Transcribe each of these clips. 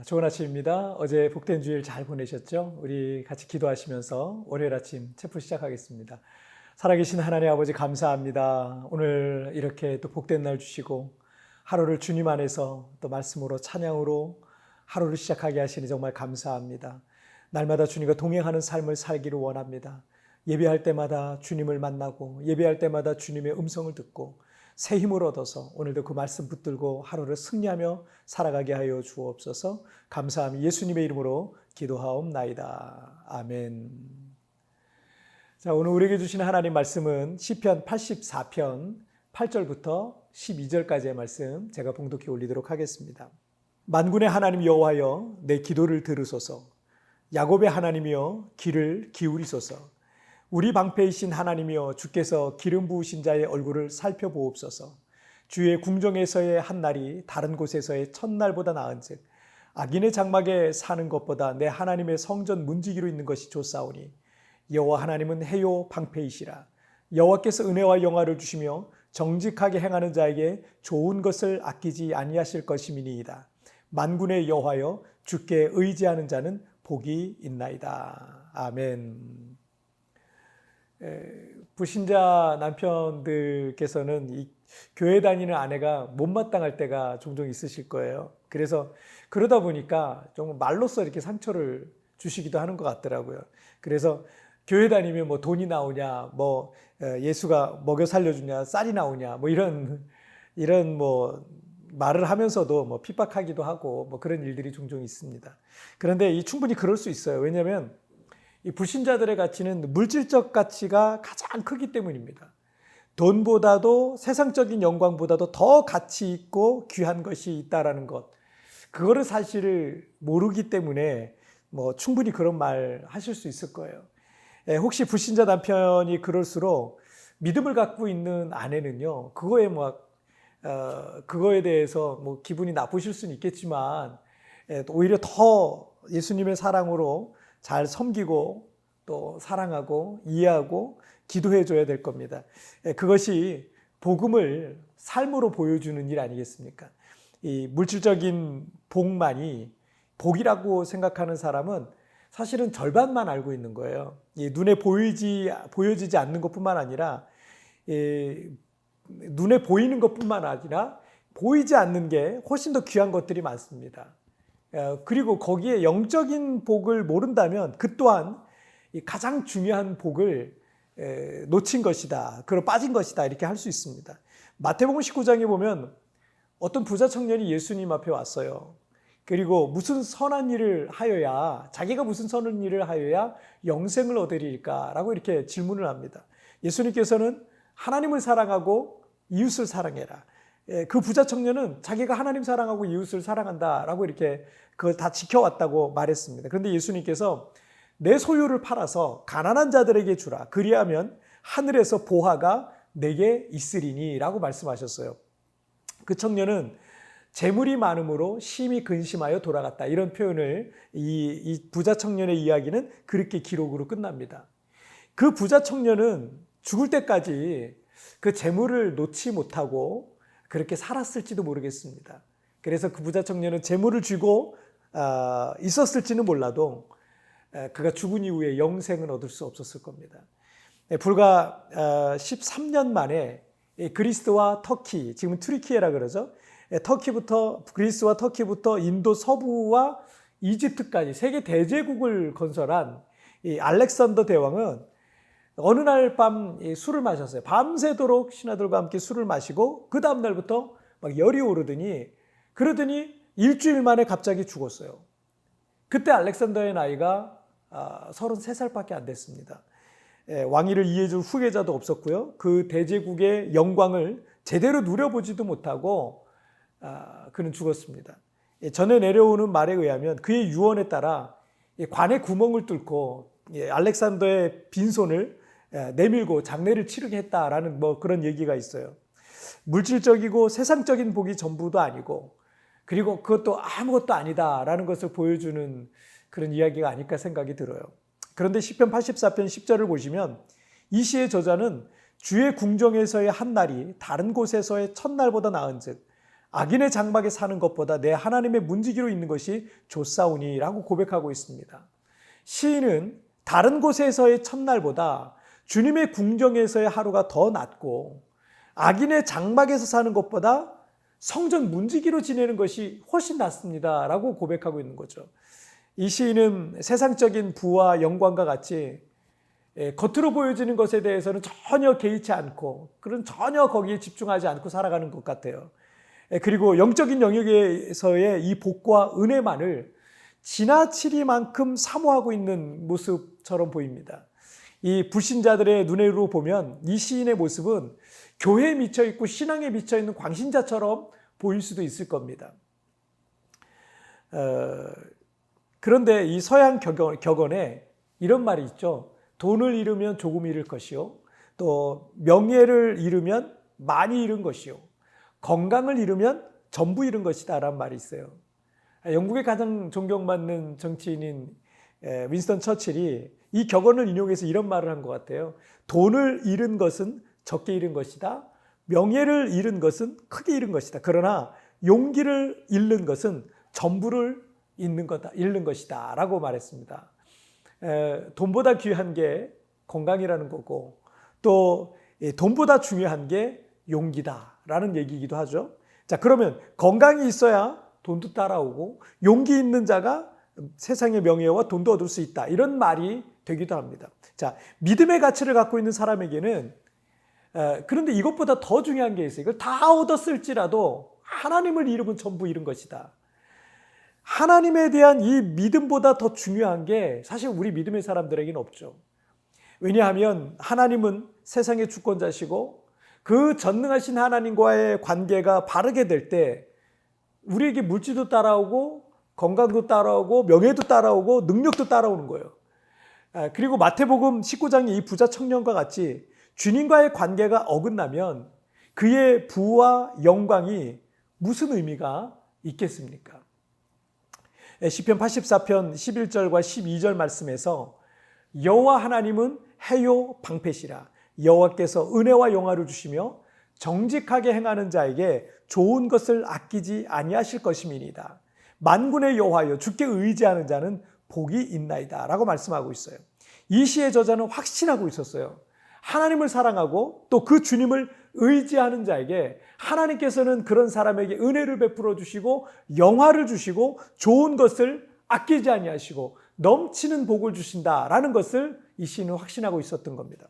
좋은 아침입니다. 어제 복된 주일 잘 보내셨죠? 우리 같이 기도하시면서 월요일 아침 체프 시작하겠습니다. 살아계신 하나님 아버지 감사합니다. 오늘 이렇게 또 복된 날 주시고 하루를 주님 안에서 또 말씀으로 찬양으로 하루를 시작하게 하시니 정말 감사합니다. 날마다 주님과 동행하는 삶을 살기를 원합니다. 예배할 때마다 주님을 만나고 예배할 때마다 주님의 음성을 듣고 새 힘을 얻어서 오늘도 그 말씀 붙들고 하루를 승리하며 살아가게 하여 주옵소서. 감사함이 예수님의 이름으로 기도하옵나이다. 아멘. 자, 오늘 우리에게 주시는 하나님 말씀은 시편 84편 8절부터 12절까지의 말씀 제가 봉독해 올리도록 하겠습니다. 만군의 하나님 여호와여 내 기도를 들으소서. 야곱의 하나님이여 귀를 기울이소서. 우리 방패이신 하나님이여 주께서 기름 부으신 자의 얼굴을 살펴보옵소서. 주의 궁정에서의 한 날이 다른 곳에서의 첫날보다 나은즉 악인의 장막에 사는 것보다 내 하나님의 성전 문지기로 있는 것이 좋사오니 여호와 하나님은 해요 방패이시라. 여호와께서 은혜와 영화를 주시며 정직하게 행하는 자에게 좋은 것을 아끼지 아니하실 것임이니이다. 만군의 여호와여 주께 의지하는 자는 복이 있나이다. 아멘. 불신자 남편들께서는 이 교회 다니는 아내가 못마땅할 때가 종종 있으실 거예요. 그래서 그러다 보니까 좀 말로써 이렇게 상처를 주시기도 하는 것 같더라고요. 그래서 교회 다니면 뭐 돈이 나오냐, 뭐 예수가 먹여 살려주냐, 쌀이 나오냐, 뭐 이런 뭐 말을 하면서도 뭐 핍박하기도 하고 뭐 그런 일들이 종종 있습니다. 그런데 충분히 그럴 수 있어요. 왜냐하면 이 불신자들의 가치는 물질적 가치가 가장 크기 때문입니다. 돈보다도 세상적인 영광보다도 더 가치 있고 귀한 것이 있다라는 것, 그거를 사실을 모르기 때문에 뭐 충분히 그런 말 하실 수 있을 거예요. 혹시 불신자 남편이 그럴수록 믿음을 갖고 있는 아내는요, 그거에 대해서 뭐 기분이 나쁘실 수는 있겠지만 오히려 더 예수님의 사랑으로 잘 섬기고 또 사랑하고 이해하고 기도해 줘야 될 겁니다. 그것이 복음을 삶으로 보여주는 일 아니겠습니까? 이 물질적인 복만이 복이라고 생각하는 사람은 사실은 절반만 알고 있는 거예요. 이 눈에 보여지지 않는 것뿐만 아니라 눈에 보이는 것뿐만 아니라 보이지 않는 게 훨씬 더 귀한 것들이 많습니다. 그리고 거기에 영적인 복을 모른다면 그 또한 가장 중요한 복을 놓친 것이다, 그걸 빠진 것이다, 이렇게 할 수 있습니다. 마태복음 19장에 보면 어떤 부자 청년이 예수님 앞에 왔어요. 그리고 무슨 선한 일을 하여야, 자기가 무슨 선한 일을 하여야 영생을 얻으리일까라고 이렇게 질문을 합니다. 예수님께서는 하나님을 사랑하고 이웃을 사랑해라. 그 부자 청년은 자기가 하나님 사랑하고 이웃을 사랑한다라고 이렇게 그걸 다 지켜왔다고 말했습니다. 그런데 예수님께서 내 소유를 팔아서 가난한 자들에게 주라. 그리하면 하늘에서 보화가 내게 있으리니 라고 말씀하셨어요. 그 청년은 재물이 많음으로 심히 근심하여 돌아갔다. 이런 표현을 이 부자 청년의 이야기는 그렇게 기록으로 끝납니다. 그 부자 청년은 죽을 때까지 그 재물을 놓지 못하고 그렇게 살았을지도 모르겠습니다. 그래서 그 부자 청년은 재물을 쥐고 있었을지는 몰라도 그가 죽은 이후에 영생은 얻을 수 없었을 겁니다. 불과 13년 만에 그리스와 터키, 지금 트리키에라 그러죠. 그리스와 터키부터 인도 서부와 이집트까지 세계 대제국을 건설한 이 알렉산더 대왕은 어느 날 밤 술을 마셨어요. 밤새도록 신하들과 함께 술을 마시고 그 다음 날부터 막 열이 오르더니 일주일 만에 갑자기 죽었어요. 그때 알렉산더의 나이가 33살밖에 안 됐습니다. 왕위를 이해줄 후계자도 없었고요. 그 대제국의 영광을 제대로 누려보지도 못하고 그는 죽었습니다. 전해 내려오는 말에 의하면 그의 유언에 따라 관의 구멍을 뚫고 알렉산더의 빈손을 내밀고 장례를 치르게 했다라는 뭐 그런 얘기가 있어요. 물질적이고 세상적인 복이 전부도 아니고, 그리고 그것도 아무것도 아니다라는 것을 보여주는 그런 이야기가 아닐까 생각이 들어요. 그런데 시편 84편 10절을 보시면 이 시의 저자는 주의 궁정에서의 한 날이 다른 곳에서의 첫날보다 나은즉 악인의 장막에 사는 것보다 내 하나님의 문지기로 있는 것이 좋사오니 라고 고백하고 있습니다. 시인은 다른 곳에서의 첫날보다 주님의 궁정에서의 하루가 더 낫고 악인의 장막에서 사는 것보다 성전 문지기로 지내는 것이 훨씬 낫습니다 라고 고백하고 있는 거죠. 이 시인은 세상적인 부와 영광과 같이 겉으로 보여지는 것에 대해서는 전혀 개의치 않고 전혀 거기에 집중하지 않고 살아가는 것 같아요. 그리고 영적인 영역에서의 이 복과 은혜만을 지나치리만큼 사모하고 있는 모습처럼 보입니다. 이 불신자들의 눈으로 보면 이 시인의 모습은 교회에 미쳐있고 신앙에 미쳐있는 광신자처럼 보일 수도 있을 겁니다. 그런데 이 서양 격언에 이런 말이 있죠. 돈을 잃으면 조금 잃을 것이요. 또 명예를 잃으면 많이 잃은 것이요. 건강을 잃으면 전부 잃은 것이다 라는 말이 있어요. 영국의 가장 존경받는 정치인인 윈스턴 처칠이 이 격언을 인용해서 이런 말을 한 것 같아요. 돈을 잃은 것은 적게 잃은 것이다. 명예를 잃은 것은 크게 잃은 것이다. 그러나 용기를 잃는 것은 전부를 잃는 것이다 라고 말했습니다. 돈보다 귀한 게 건강이라는 거고 또 돈보다 중요한 게 용기다라는 얘기이기도 하죠. 자, 그러면 건강이 있어야 돈도 따라오고 용기 있는 자가 세상의 명예와 돈도 얻을 수 있다. 이런 말이 되기도 합니다. 자, 믿음의 가치를 갖고 있는 사람에게는 그런데 이것보다 더 중요한 게 있어요. 이걸 다 얻었을지라도 하나님을 잃으면 전부 잃은 것이다. 하나님에 대한 이 믿음보다 더 중요한 게 사실 우리 믿음의 사람들에게는 없죠. 왜냐하면 하나님은 세상의 주권자시고 그 전능하신 하나님과의 관계가 바르게 될 때 우리에게 물질도 따라오고 건강도 따라오고 명예도 따라오고 능력도 따라오는 거예요. 그리고 마태복음 19장의 이 부자 청년과 같이 주님과의 관계가 어긋나면 그의 부와 영광이 무슨 의미가 있겠습니까? 시편 84편 11절과 12절 말씀에서 여호와 하나님은 해요 방패시라. 여호와께서 은혜와 영화를 주시며 정직하게 행하는 자에게 좋은 것을 아끼지 아니하실 것임이니이다. 만군의 여호와여 주께 의지하는 자는 복이 있나이다 라고 말씀하고 있어요. 이 시의 저자는 확신하고 있었어요. 하나님을 사랑하고 또 그 주님을 의지하는 자에게 하나님께서는 그런 사람에게 은혜를 베풀어 주시고 영화를 주시고 좋은 것을 아끼지 아니하시고 넘치는 복을 주신다라는 것을 이 시인은 확신하고 있었던 겁니다.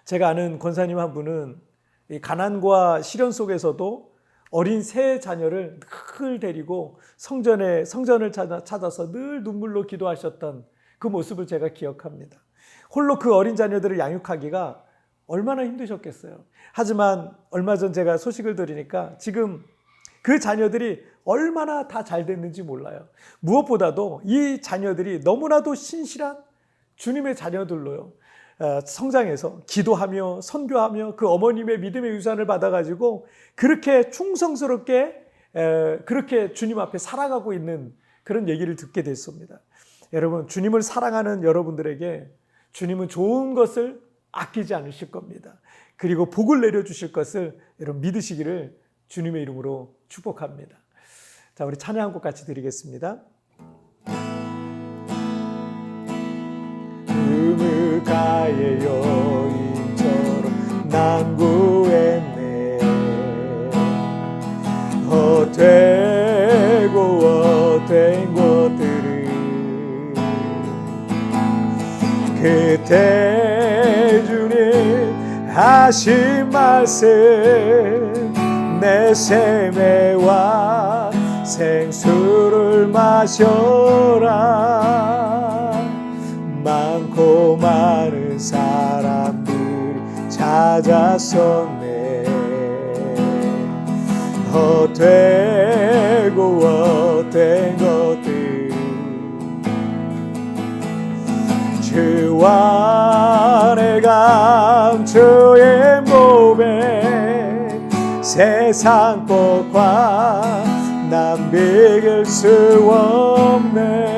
제가 아는 권사님 한 분은 이 가난과 시련 속에서도 어린 세 자녀를 늘 데리고 성전을 찾아서 늘 눈물로 기도하셨던 그 모습을 제가 기억합니다. 홀로 그 어린 자녀들을 양육하기가 얼마나 힘드셨겠어요. 하지만 얼마 전 제가 소식을 들으니까 지금 그 자녀들이 얼마나 다 잘 됐는지 몰라요. 무엇보다도 이 자녀들이 너무나도 신실한 주님의 자녀들로요. 성장해서 기도하며 선교하며 그 어머님의 믿음의 유산을 받아가지고 그렇게 충성스럽게 그렇게 주님 앞에 살아가고 있는 그런 얘기를 듣게 됐습니다. 여러분, 주님을 사랑하는 여러분들에게 주님은 좋은 것을 아끼지 않으실 겁니다. 그리고 복을 내려주실 것을 여러분 믿으시기를 주님의 이름으로 축복합니다. 자, 우리 찬양 한 곡 같이 드리겠습니다. 가의 여인처럼 난 구했네. 헛되고 헛된 것들을 그때 주님 하신 말씀 내 세매와 생수를 마셔라. 많고 많은 사람들이 찾았었네. 헛되고 헛된 것들 주와 내 감추의 몸에 세상 것과 난 비길 수 없네.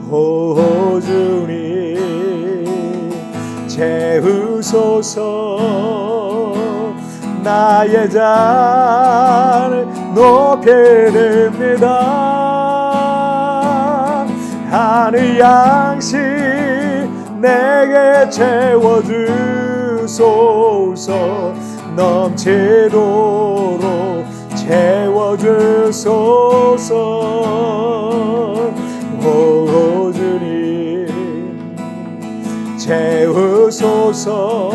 오 주님 채우소서. 나의 잔을 높이립니다. 하늘 양식 내게 채워주소서. 넘치도록 채워주소서. 오 주님 채우소서.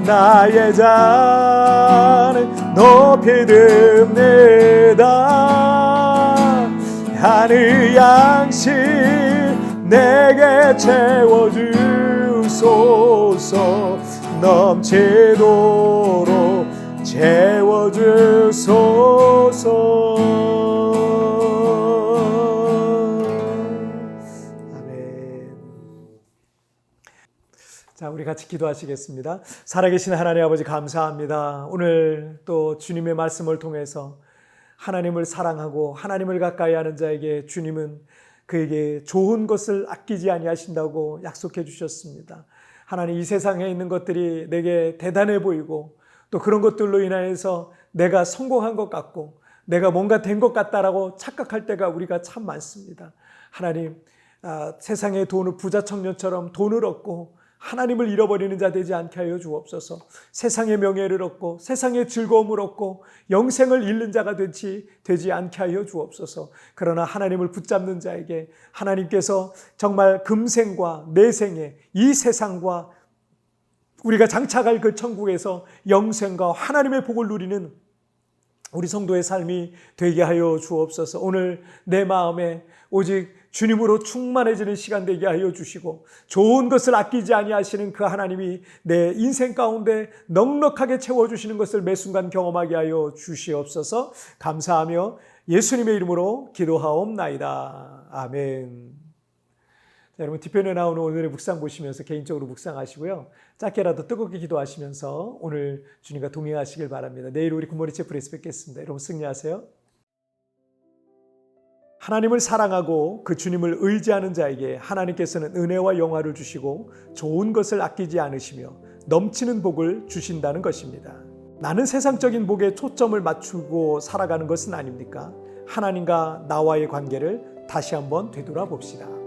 나의 잔을 높이 듭니다. 하늘 양식 내게 채워주소서. 넘치도록 채워주소서. 아멘. 자, 우리 같이 기도하시겠습니다. 살아계신 하나님 아버지 감사합니다. 오늘 또 주님의 말씀을 통해서 하나님을 사랑하고 하나님을 가까이 하는 자에게 주님은 그에게 좋은 것을 아끼지 아니하신다고 약속해 주셨습니다. 하나님, 이 세상에 있는 것들이 내게 대단해 보이고 또 그런 것들로 인하여서 내가 성공한 것 같고 내가 뭔가 된 것 같다라고 착각할 때가 우리가 참 많습니다. 하나님, 세상의 돈을 부자 청년처럼 돈을 얻고 하나님을 잃어버리는 자 되지 않게 하여 주옵소서. 세상의 명예를 얻고 세상의 즐거움을 얻고 영생을 잃는 자가 되지 않게 하여 주옵소서. 그러나 하나님을 붙잡는 자에게 하나님께서 정말 금생과 내생에 이 세상과 우리가 장착할 그 천국에서 영생과 하나님의 복을 누리는 우리 성도의 삶이 되게 하여 주옵소서. 오늘 내 마음에 오직 주님으로 충만해지는 시간 되게 하여 주시고 좋은 것을 아끼지 아니하시는 그 하나님이 내 인생 가운데 넉넉하게 채워주시는 것을 매 순간 경험하게 하여 주시옵소서. 감사하며 예수님의 이름으로 기도하옵나이다. 아멘. 자, 여러분 뒤편에 나오는 오늘의 묵상 보시면서 개인적으로 묵상하시고요. 짧게라도 뜨겁게 기도하시면서 오늘 주님과 동행하시길 바랍니다. 내일 우리 굿모닝 채플에서 뵙겠습니다. 여러분 승리하세요. 하나님을 사랑하고 그 주님을 의지하는 자에게 하나님께서는 은혜와 영화를 주시고 좋은 것을 아끼지 않으시며 넘치는 복을 주신다는 것입니다. 나는 세상적인 복에 초점을 맞추고 살아가는 것은 아닙니까? 하나님과 나와의 관계를 다시 한번 되돌아봅시다.